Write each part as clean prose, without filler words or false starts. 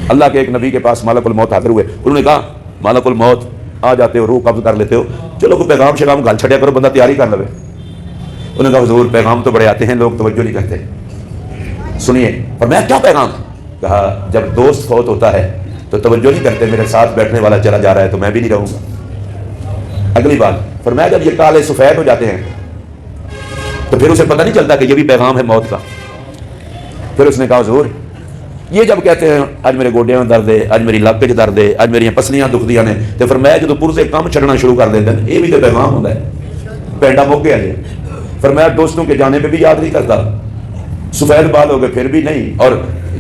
اللہ کے ایک نبی کے پاس ملک الموت حاضر ہوئے. انہوں نے کہا ملک الموت آ جاتے ہو، روح قبض کر لیتے ہو، چلو کوئی پیغام شیغام گل چھڑیا کرو، بندہ تیاری کر لو. انہوں نے کہا حضور پیغام تو بڑے آتے ہیں، لوگ توجہ نہیں کرتے. سنیے. اور میں کیا پیغام؟ کہا جب دوست فوت ہوتا ہے تو توجہ نہیں کرتے، میرے ساتھ بیٹھنے والا چلا جا رہا ہے تو میں بھی نہیں رہوں گا. اگلی بات فرمایا جب یہ کالے سفید ہو جاتے ہیں تو پھر اسے پتہ نہیں چلتا کہ یہ بھی پیغام ہے موت کا. پھر اس نے کہا حضور یہ جب کہتے ہیں اج میرے گوڈیاں میں درد ہے، اج میری لک وچ درد ہے، اج میری پسلیاں دکھدیاں نے، تو فرمایا جدوں پرزے کم چھڑنا شروع کر دیتے ہیں یہ بھی تو پیغام ہوتا ہے. پینڈا مک گیا جی. فرمایا دوستوں کے جانے پہ بھی یاد نہیں کرتا، سفید بال ہو گئے پھر بھی نہیں، اور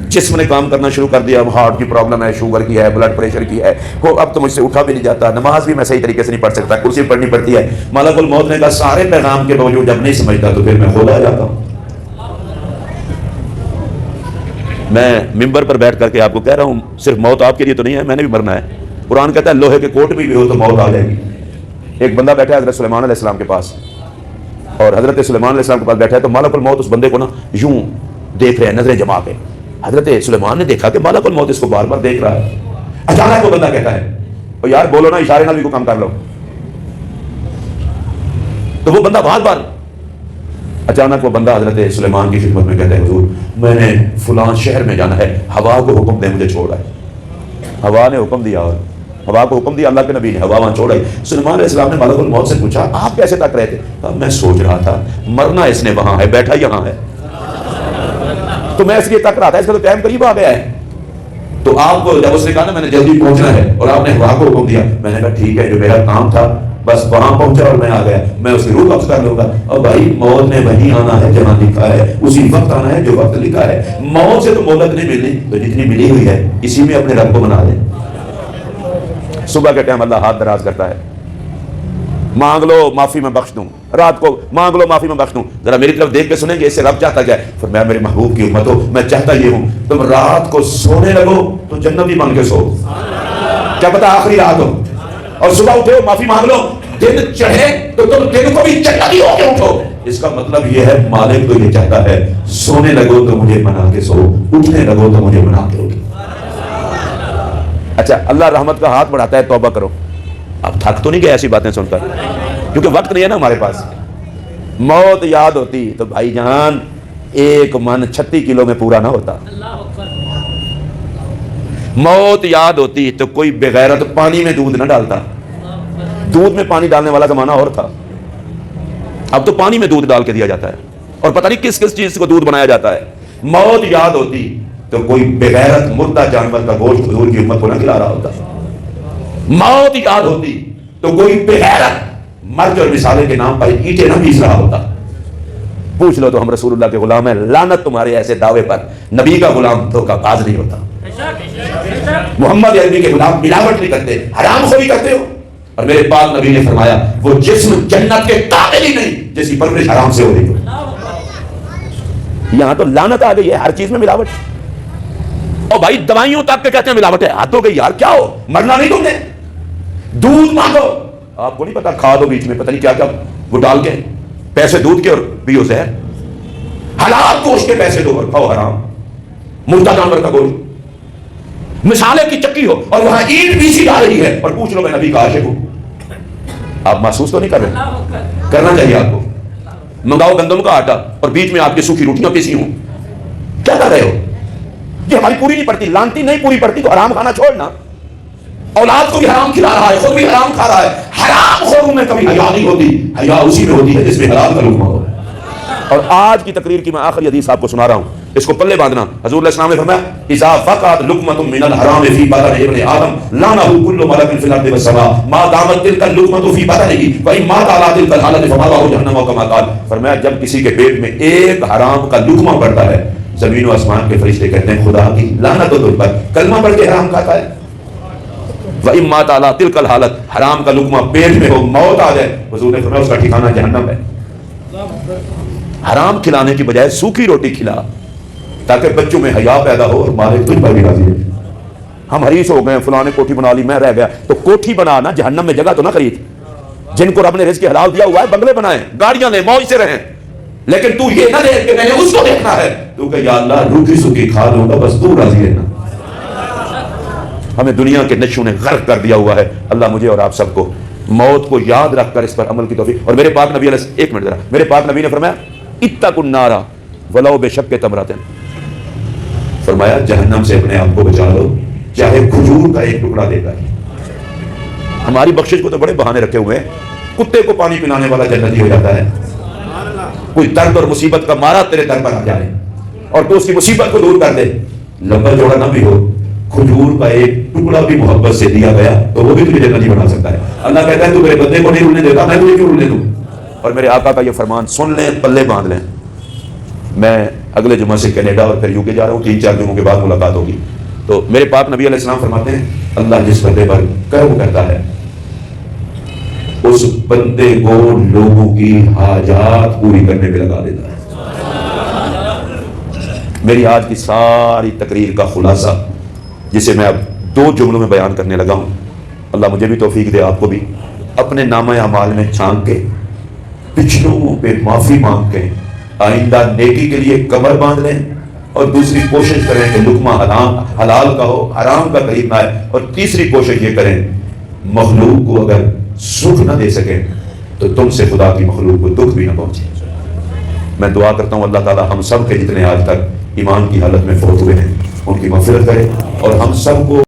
جسم نے کام کرنا شروع کر دیا، ہارٹ کی پرابلم ہے، شوگر کی ہے، بلڈ پریشر کی ہے، وہ اب تو مجھ سے اٹھا بھی نہیں جاتا، نماز بھی میں صحیح طریقے سے نہیں پڑھ سکتا، کرسی پڑھنی پڑتی ہے. ملک الموت نے کہا سارے پیغام کے باوجود جب نہیں سمجھتا تو پھر میں خدا جاتا ہوں. میں ممبر پر بیٹھ کر کے آپ کو کہہ رہا ہوں صرف موت آپ کے لیے تو نہیں ہے، میں نے بھی مرنا ہے. قرآن کہتا ہے لوہے کے کوٹ بھی ہو تو موت آ جائے گی. ایک بندہ بیٹھا ہے حضرت سلیمان علیہ السلام کے پاس، اور حضرت سلیمان علیہ السلام کے پاس بیٹھا ہے تو ملک الموت اس بندے کو نا یوں دیکھ رہے ہیں نظریں جما کے. حضرت سلیمان نے دیکھا کہ ملک الموت اس کو بار بار دیکھ رہا ہے. اچانک وہ بندہ کہتا ہے او یار بولو نا، اشارے نہ بھی کو کام کر لو. تو وہ بندہ بار بار اچانک وہ بندہ حضرت سلیمان کی خدمت میں کہتا ہے حضور میں نے فلان شہر میں جانا ہے، ہوا کو حکم دے مجھے چھوڑ آئے. ہوا نے حکم دیا، اور ہوا کو حکم دیا اللہ کے نبی نے، ہوا وہاں چھوڑ آئی. سلیمان علیہ السلام نے ملک الموت سے پوچھا آپ کیسے تک رہے تھے؟ میں سوچ رہا تھا مرنا اس نے وہاں ہے، بیٹھا یہاں ہے، تو میں اس لیے تک رہا تھا، اس کا تو ٹائم قریب آ گیا ہے. تو آپ کو جب اس نے کہا نا میں نے جلدی پہنچنا ہے اور آپ نے ہوا کو حکم دیا، میں نے کہا ٹھیک ہے جو میرا کام تھا بس وہاں پہنچا اور میں آ گیا، میں اس کی روح قبض کر لوں گا. اور بھائی موت نے وہیں آنا ہے جہاں لکھا ہے، اسی وقت آنا ہے جو وقت لکھا ہے. موت سے تو مہلت نہیں ملنی، تو جتنی ملی ہوئی ہے اسی میں اپنے رب کو بنا دیں. صبح کے ٹائم اللہ ہاتھ دراز کرتا ہے، مانگ لو معافی میں بخش دوں، رات کو مانگ لو معافی میں بخش دوں. ذرا میری طرف دیکھ کے سنیں گے اس سے رب چاہتا کیا ہے؟ فرمایا میرے محبوب کی امت ہو، میں چاہتا یہ ہوں تم رات کو سونے لگو تو جنتی بن کے سو، کیا پتا آخری رات ہو، اور صبح اٹھے ہو معافی مانگ لو، دن چڑھے تو تم دن کو بھی جنتی ہو کے اٹھو. اس کا مطلب یہ ہے مالک تو یہ چاہتا ہے سونے لگو تو مجھے منا کے سو، اٹھنے لگو تو مجھے منا کے اٹھو. اچھا اللہ رحمت کا ہاتھ بڑھاتا ہے توبہ کرو. اب تھک تو نہیں گئے ایسی باتیں سن کر، کیونکہ وقت نہیں ہے نا ہمارے پاس. موت یاد ہوتی تو بھائی جان ایک من 36 کلو میں پورا نہ ہوتا. موت یاد ہوتی تو کوئی بغیرت پانی میں دودھ نہ ڈالتا. دودھ میں پانی ڈالنے والا زمانہ اور تھا، اب تو پانی میں دودھ ڈال کے دیا جاتا ہے، اور پتہ نہیں کس کس چیز کو دودھ بنایا جاتا ہے. موت یاد ہوتی تو کوئی بغیرت مردہ جانور کا گوشت حضور کی امت کو نہ کھلا رہا ہوتا. موت یاد ہوتی تو کوئی بغیرت مرج اور رسالے کے نام پر اینٹیں نہ پیس رہا ہوتا. پوچھ لو تو ہم رسول اللہ کے غلام ہیں، لعنت تمہارے ایسے دعوے پر. نبی کا غلام دھوکہ باز نہیں ہوتا. محمد عربی کے غلام ملاوٹ نہیں کرتے، حرام خوری کرتے ہو. اور میرے پاک نبی نے فرمایا وہ جسم جنت کے قابل ہی نہیں جیسی پرورش حرام سے ہو رہی ہو. یہاں تو لعنت آ گئی ہے ہر چیز میں ملاوٹ. اور بھائی دوائیوں تک کے کہتے ہیں ملاوٹ ہے. ہاتھ ہو گئی یار، کیا ہو مرنا نہیں تم نے؟ دودھ مانگو، آپ کو نہیں پتا کھا دو بیچ میں پتہ نہیں کیا کیا وہ ڈال کے، پیسے دودھ کے اور پیو زہر. حلال گوشت کے پیسے دو اور کھاؤ حرام مردہ جانور کا گوشت. مثالے کی چکی ہو اور وہاں اینٹ پیسی ڈال رہی ہے اور پوچھ لو میں نبی کا عاشق ہوں. آپ محسوس تو نہیں کر رہے؟ کرنا چاہیے آپ کو. منگاؤ گندم کا آٹا اور بیچ میں آپ کی سوکھی روٹیاں پیسی ہوں. کیا کر رہے ہو؟ یہ ہماری پوری نہیں پڑتی، لانتی نہیں پوری پڑتی تو حرام کھانا چھوڑنا. اولاد کو بھی حرام کھلا رہا ہے، خود بھی حرام کھا رہا ہے. حرام خوروں میں کبھی حیا نہیں ہوتی، حیا اسی میں ہوتی ہے جس میں حلال کا لقمہ ہو. اور آج کی تقریر کی میں آخری حدیث آپ کو سنا رہا ہوں، اس کو پلے باندھنا. حضور علیہ السلام نے فرمایا اذا فقعت لقمة من الحرام في بطن ابن آدم لعنه كل ملك في الارض والسماء ما دامت تلك اللقمة في بطنه وان مات على تلك الحالة فمأواه جهنم كما قال. فرمایا جب کسی کے پیٹ میں ایک حرام کا لقمہ پڑتا ہے زمین و آسمان کے فرشتے کہتے ہیں خدا کی لعنت ہو تجھ پر، کلمہ پڑھ کے حرام کھاتا ہے. وَإِن مَاتَ عَلَىٰ تِلْكَ الْحَالَةِ حرام کا لقمہ پیٹ میں ہو، موت آ جائے، حضور نے فرمایا اس کا ٹھکانہ جہنم ہے. حرام کھلانے کی بجائے سوکھی روٹی کھلا تاکہ بچوں میں حیا پیدا ہو اور مالک تجھ پر بھی راضی ہے. ہم حریص ہو گئے فلاں نے کوٹھی بنا لی میں رہ گیا، تو کوٹھی بنانا جہنم میں جگہ تو نہ خرید. جن کو رب نے رزق حلال دیا ہوا ہے بنگلے بنائیں، گاڑیاں لیں، موج سے رہیں، لیکن تو یہ نہ دیکھ کہ میں نے اس کو دیکھنا ہے. تو کہ یا اللہ روکھی سوکھی کھا لوں گا بس تو راضی رہنا. ہمیں دنیا کے نشوں نے غرق کر دیا ہوا ہے. اللہ مجھے اور آپ سب کو موت کو یاد رکھ کر اس پر عمل کی توفیق. اور میرے پاک نبی علیہ ایک منٹ ذرا, میرے پاک نبی نے فرمایا اتقوا النار ولو بشق تمرۃ, فرمایا جہنم سے اپنے آپ کو بچا لو چاہے کھجور کا ایک ٹکڑا دے کر. ہماری بخشش کو تو بڑے بہانے رکھے ہوئے ہیں. کتے کو پانی پلانے والا جنتی ہو جاتا ہے. کوئی درد اور مصیبت کا مارا تیرے در پر آ جائے اور تو اس کی مصیبت کو دور کر دے, لمبا چوڑا نہ بھی ہو, کھجور کا ایک ٹکڑا بھی محبت سے دیا گیا تو وہ بھی تجھے جنتی بنا سکتا ہے. اللہ کہتا ہے تو میرے بندے کو نہیں رولنے دیتا, میں تجھے کیوں رولنے دوں. اور میرے آقا کا یہ فرمان سن لیں, پلے باندھ لیں. میں اگلے جمعہ سے کینیڈا اور پھر یو کے جا رہا ہوں, 3-4 جمعوں کے بعد ملاقات ہوگی. تو میرے پاک نبی علیہ السلام فرماتے ہیں اللہ جس بندے پر کرم کرتا ہے اس بندے کو لوگوں کی حاجات پوری کرنے میں لگا دیتا ہے. میری آج کی ساری تقریر کا خلاصہ جسے میں اب 2 جملوں میں بیان کرنے لگا ہوں, اللہ مجھے بھی توفیق دے, آپ کو بھی, اپنے نامہ اعمال میں چھانک کے پچھلوں پہ معافی مانگ کے آئندہ نیکی کے لیے کمر باندھ لیں, اور دوسری کوشش کریں کہ لقمہ حلال کا ہو, حرام کا قریب نہ آئے. اور تیسری کوشش یہ کریں مخلوق کو اگر سکھ نہ دے سکیں تو تم سے خدا کی مخلوق کو دکھ بھی نہ پہنچے. میں دعا کرتا ہوں اللہ تعالی ہم سب کے جتنے آج تک ایمان کی حالت میں فوت ہوئے ہیں ان کی مغفرت کرے اور ہم سب کو